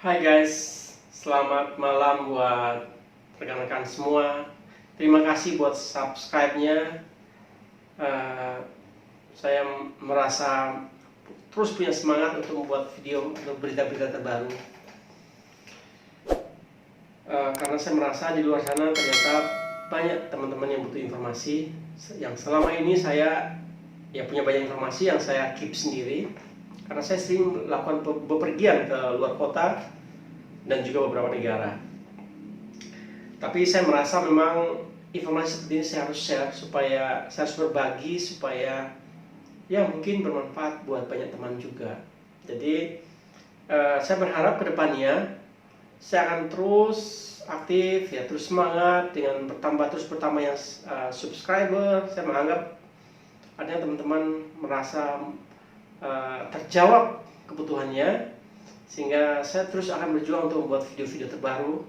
Hai guys, selamat malam buat rekan-rekan semua. Terima kasih buat subscribe-nya. Saya merasa terus punya semangat untuk membuat video untuk berita-berita terbaru. Karena saya merasa di luar sana ternyata banyak teman-teman yang butuh informasi. Yang selama ini saya punya banyak informasi yang saya keep sendiri. Karena saya sering melakukan bepergian ke luar kota dan juga beberapa negara. Tapi saya merasa memang informasi seperti ini saya harus share, supaya saya harus berbagi, supaya mungkin bermanfaat buat banyak teman juga. Jadi saya berharap kedepannya saya akan terus aktif, terus semangat dengan terus bertambah yang subscriber. Saya menganggap adanya teman-teman merasa terjawab kebutuhannya, sehingga saya terus akan berjuang untuk membuat video-video terbaru,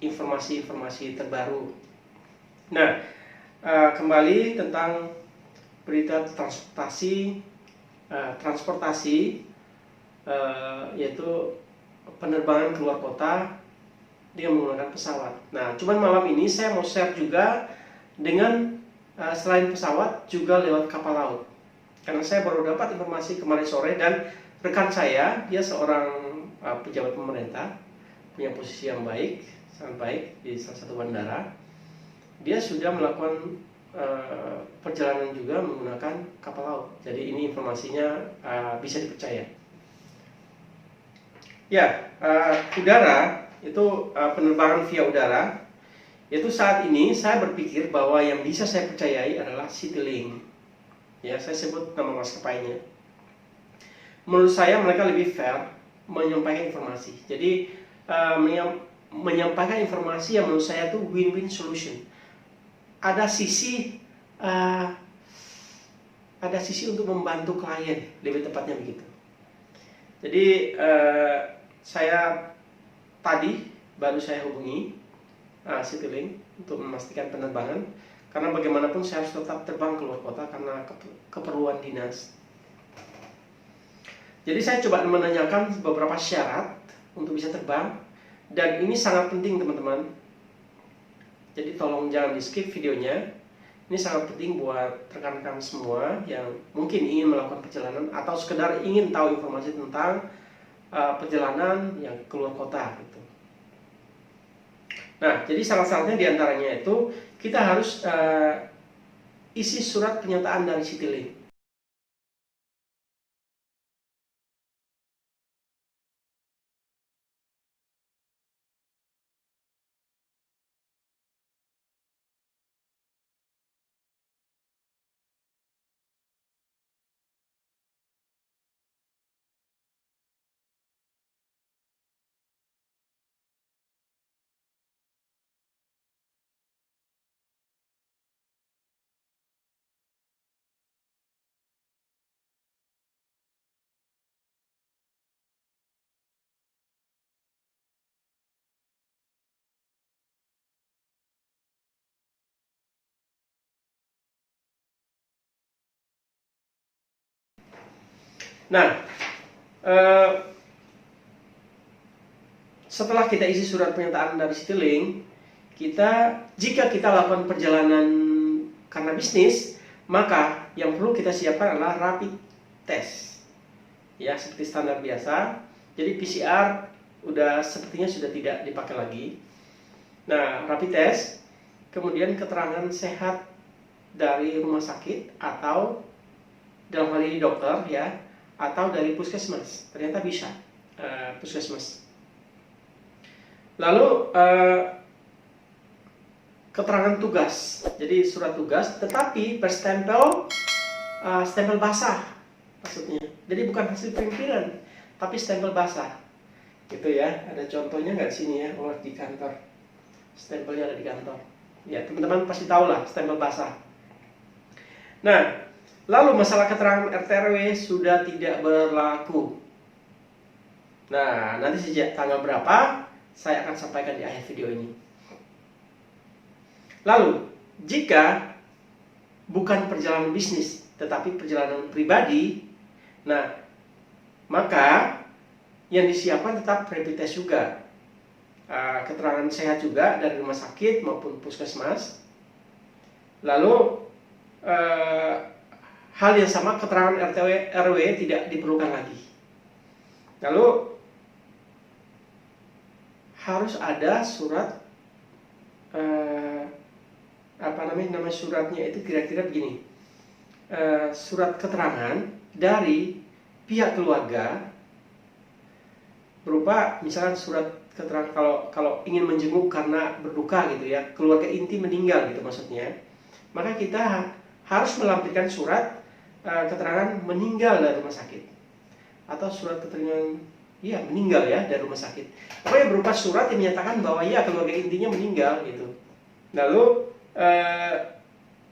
informasi-informasi terbaru. Nah, kembali tentang berita transportasi, yaitu penerbangan keluar kota dengan menggunakan pesawat. Nah, cuman malam ini saya mau share juga dengan selain pesawat juga lewat kapal laut. Karena saya baru dapat informasi kemarin sore, dan rekan saya, dia seorang pejabat pemerintah, punya posisi yang baik, sangat baik di salah satu bandara. Dia sudah melakukan perjalanan juga menggunakan kapal laut. Jadi ini informasinya bisa dipercaya. Udara itu penerbangan via udara. Itu saat ini saya berpikir bahwa yang bisa saya percayai adalah Citylink. Saya sebut nama maskapainya. Menurut saya mereka lebih fair menyampaikan informasi. Jadi menyampaikan informasi yang menurut saya itu win-win solution. Ada sisi untuk membantu klien, lebih tepatnya begitu. Jadi saya tadi baru saya hubungi Citylink untuk memastikan penerbangan, karena bagaimanapun saya harus tetap terbang keluar kota karena keperluan dinas. Jadi saya coba menanyakan beberapa syarat untuk bisa terbang, dan ini sangat penting teman-teman. Jadi tolong jangan di skip videonya. Ini sangat penting buat rekan-rekan semua yang mungkin ingin melakukan perjalanan atau sekedar ingin tahu informasi tentang perjalanan yang keluar kota gitu. Nah, jadi syarat-syaratnya diantaranya itu kita harus isi surat pernyataan dari Citylink. Nah, setelah kita isi surat pernyataan dari Citylink, jika kita lakukan perjalanan karena bisnis, maka yang perlu kita siapkan adalah rapid test. Seperti standar biasa. Jadi PCR sepertinya sudah tidak dipakai lagi. Nah, rapid test, kemudian keterangan sehat dari rumah sakit atau dalam hal ini dokter atau dari puskesmas. Ternyata bisa puskesmas. Lalu keterangan tugas, jadi surat tugas tetapi berstempel stempel basah maksudnya. Jadi bukan hasil printiran, tapi stempel basah gitu ya. Ada contohnya nggak di sini ya? Di kantor, stempelnya ada di kantor. Teman-teman pasti tahu lah stempel basah. Nah, lalu masalah keterangan RT/RW sudah tidak berlaku. Nah, nanti sejak tanggal berapa saya akan sampaikan di akhir video ini. Lalu, jika bukan perjalanan bisnis tetapi perjalanan pribadi, nah maka yang disiapkan tetap rapid test juga, keterangan sehat juga dari rumah sakit maupun puskesmas. Lalu hal yang sama, keterangan RT RW tidak diperlukan lagi. Lalu harus ada surat, nama suratnya itu kira-kira begini, surat keterangan dari pihak keluarga, berupa misalkan surat keterangan kalau ingin menjenguk karena berduka gitu ya, keluarga inti meninggal gitu maksudnya, maka kita harus melampirkan surat keterangan meninggal dari rumah sakit, atau surat keterangan meninggal ya dari rumah sakit. Pokoknya berupa surat yang menyatakan bahwa keluarga intinya meninggal gitu. Lalu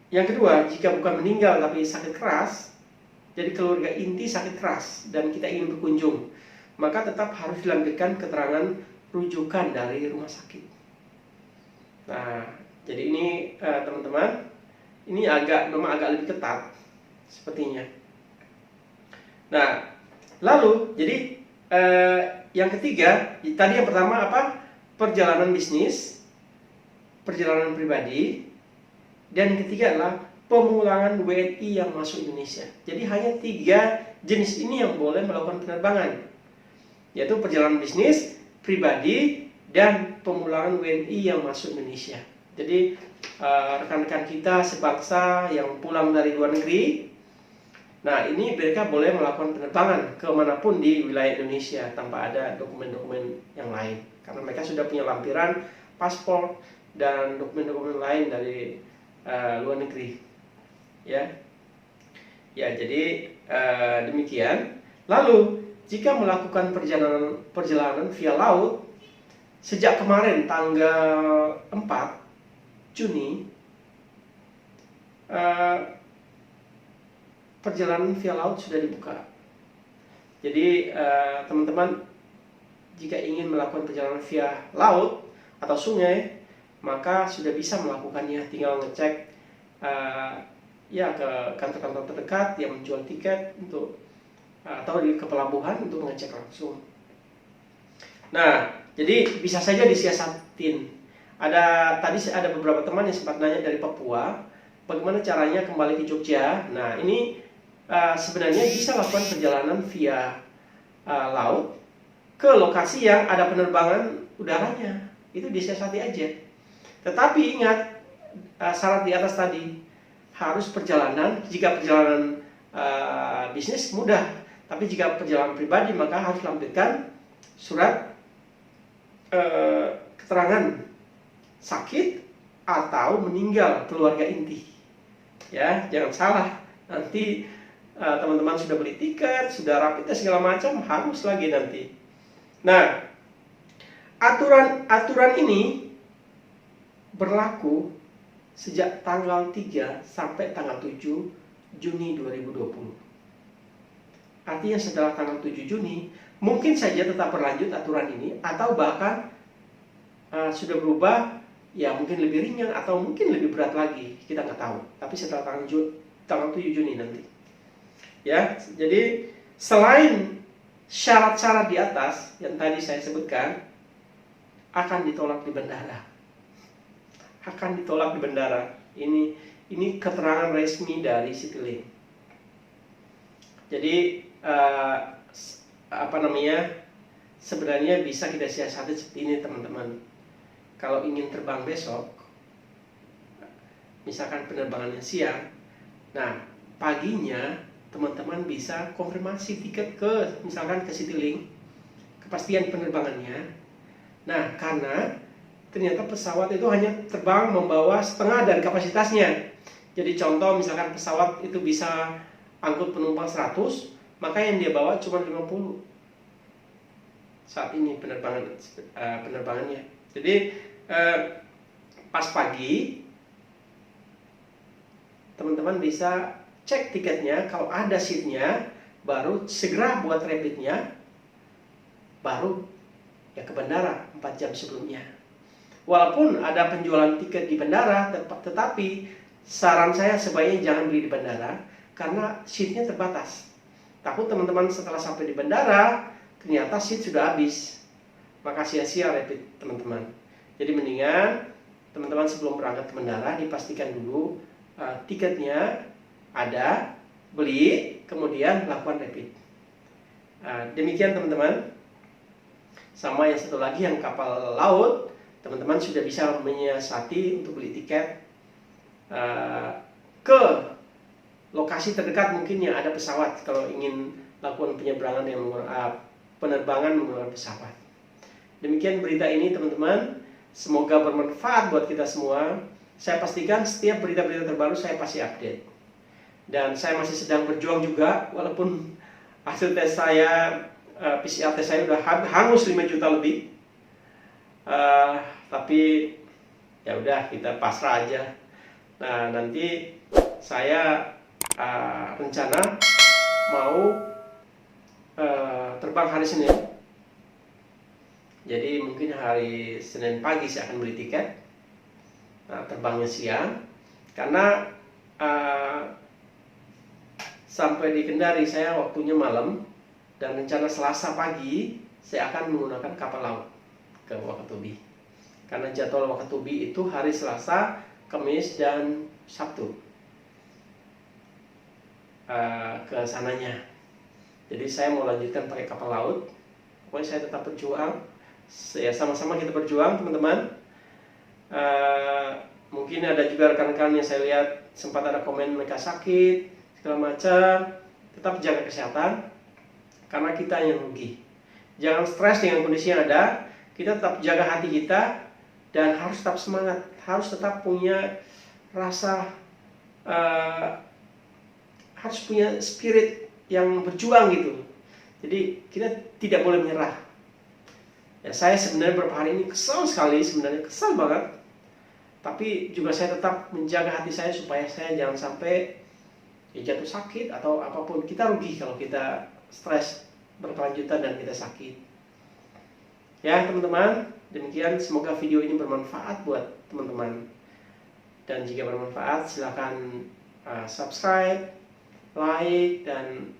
yang kedua, jika bukan meninggal tapi sakit keras, jadi keluarga inti sakit keras dan kita ingin berkunjung, maka tetap harus dilampirkan keterangan rujukan dari rumah sakit. Nah, jadi ini teman-teman, ini memang agak lebih ketat sepertinya. Nah, lalu jadi yang ketiga, tadi yang pertama apa? Perjalanan bisnis, perjalanan pribadi, dan yang ketiga adalah pemulangan WNI yang masuk Indonesia. Jadi hanya 3 jenis ini yang boleh melakukan penerbangan, yaitu perjalanan bisnis, pribadi, dan pemulangan WNI yang masuk Indonesia. Jadi rekan-rekan kita sebangsa yang pulang dari luar negeri, nah ini mereka boleh melakukan penerbangan kemanapun di wilayah Indonesia tanpa ada dokumen-dokumen yang lain, karena mereka sudah punya lampiran paspor dan dokumen-dokumen lain dari luar negeri, ya. Jadi demikian. Lalu jika melakukan perjalanan via laut sejak kemarin tanggal 4 Juni, perjalanan via laut sudah dibuka. Jadi teman-teman jika ingin melakukan perjalanan via laut atau sungai, maka sudah bisa melakukannya. Tinggal ngecek ke kantor-kantor terdekat yang menjual tiket untuk atau ke pelabuhan untuk mengecek langsung. Nah, jadi bisa saja disiasatin. Tadi ada beberapa teman yang sempat nanya dari Papua, bagaimana caranya kembali ke Jogja. Nah, ini sebenarnya bisa lakukan perjalanan via laut ke lokasi yang ada penerbangan udaranya. Itu disiasati aja. Tetapi ingat, syarat di atas tadi, harus perjalanan. Jika perjalanan bisnis mudah, tapi jika perjalanan pribadi maka harus lampirkan surat keterangan sakit atau meninggal keluarga inti. Ya, jangan salah. Nanti teman-teman sudah beli tiket, sudah rapid test segala macam, harus lagi nanti. Nah, aturan ini berlaku sejak tanggal 3 sampai tanggal 7 Juni 2020. Artinya setelah tanggal 7 Juni mungkin saja tetap berlanjut aturan ini, atau bahkan sudah berubah, ya mungkin lebih ringan atau mungkin lebih berat lagi, kita nggak tahu. Tapi setelah tanggal 7 Juni nanti, ya. Jadi selain syarat-syarat di atas yang tadi saya sebutkan, akan ditolak di bandara. Ini keterangan resmi dari Citylink. Jadi sebenarnya bisa kita siasati seperti ini, teman-teman. Kalau ingin terbang besok, misalkan penerbangannya siang, nah paginya teman-teman bisa konfirmasi tiket misalkan ke Citylink, kepastian penerbangannya. Nah, karena ternyata pesawat itu hanya terbang membawa setengah dari kapasitasnya. Jadi contoh, misalkan pesawat itu bisa angkut penumpang 100, maka yang dia bawa cuma 50 saat ini penerbangannya. Jadi pas pagi teman-teman bisa cek tiketnya, kalau ada seatnya baru segera buat rapidnya, baru ke bandara 4 jam sebelumnya. Walaupun ada penjualan tiket di bandara, tetapi saran saya sebaiknya jangan beli di bandara karena seatnya terbatas. Takut teman-teman setelah sampai di bandara ternyata seat sudah habis, maka sia-sia rapid teman-teman. Jadi mendingan teman-teman sebelum berangkat ke bandara dipastikan dulu tiketnya ada, beli, kemudian lakukan rapid. Demikian teman-teman. Sama yang satu lagi yang kapal laut, teman-teman sudah bisa menyiasati untuk beli tiket ke lokasi terdekat mungkin yang ada pesawat kalau ingin lakukan penyeberangan yang penerbangan menggunakan pesawat. Demikian berita ini teman-teman, semoga bermanfaat buat kita semua. Saya pastikan setiap berita-berita terbaru saya pasti update. Dan saya masih sedang berjuang juga, walaupun hasil tes saya, PCR tes saya udah hangus 5 juta lebih. Tapi ya udah, kita pasrah aja. Nah, nanti saya rencana mau terbang hari Senin. Jadi mungkin hari Senin pagi saya akan beli tiket. Terbangnya siang, karena sampai di Kendari saya waktunya malam, dan rencana Selasa pagi saya akan menggunakan kapal laut ke Wakatobi. Karena jadwal Wakatobi itu hari Selasa, Kamis, dan Sabtu ke sananya. Jadi saya mau lanjutkan pakai kapal laut. Pokoknya saya tetap berjuang. Ya, sama-sama kita berjuang teman-teman. Mungkin ada juga rekan-rekan yang saya lihat sempat ada komen mereka sakit segala macam. Tetap jaga kesehatan, karena kita yang rugi. Jangan stres dengan kondisi yang ada. Kita tetap jaga hati kita dan harus tetap semangat, harus tetap punya rasa, harus punya spirit yang berjuang gitu. Jadi kita tidak boleh menyerah. Ya, saya sebenarnya beberapa hari ini kesal sekali, sebenarnya kesal banget. Tapi juga saya tetap menjaga hati saya supaya saya jangan sampai jatuh sakit atau apapun. Kita rugi kalau kita stres berkelanjutan dan kita sakit. Ya teman-teman, demikian, semoga video ini bermanfaat buat teman-teman. Dan jika bermanfaat, silakan subscribe, like, dan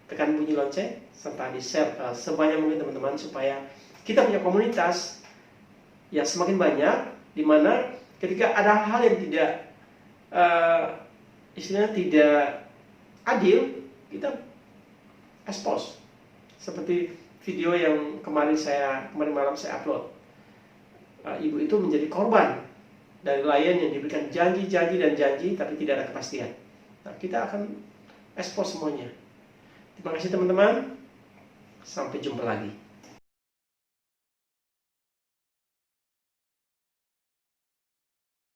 tekan bunyi lonceng, serta di-share sebanyak mungkin teman-teman, supaya kita punya komunitas yang semakin banyak, di mana ketika ada hal yang tidak istilahnya tidak adil, kita expose. Seperti video yang kemarin malam saya upload. Ibu itu menjadi korban dari lion yang diberikan janji tapi tidak ada kepastian. Nah, kita akan expose semuanya. Terima kasih teman-teman. Sampai jumpa lagi.